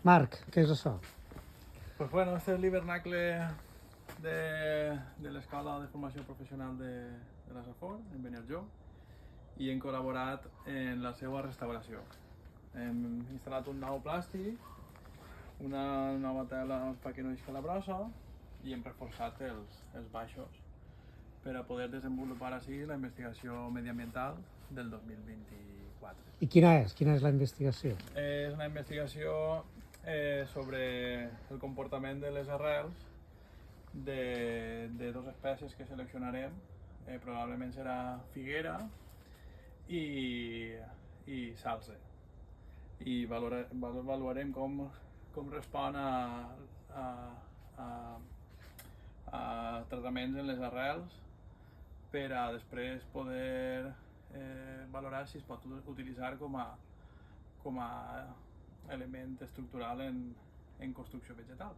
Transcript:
Marc, què és això? Pues bueno, este és l'hivernacle de l'Escola de Formació Professional de la Safor, en Beniarjó, i hem col·laborat en la seva restauració. Hem instal·lat un nou plàstic, una nova tela perquè no isca la brossa i hem reforçat els baixos per a poder desenvolupar així la investigació mediambiental del 2024. I quina és? Quina és la investigació? És una investigació sobre el comportament de les arrels de dues espècies que seleccionarem. Probablement serà figuera i salze. I avaluarem com respon a tractaments en les arrels per a després poder valorar si es pot utilitzar com a element estructural en construcció vegetal.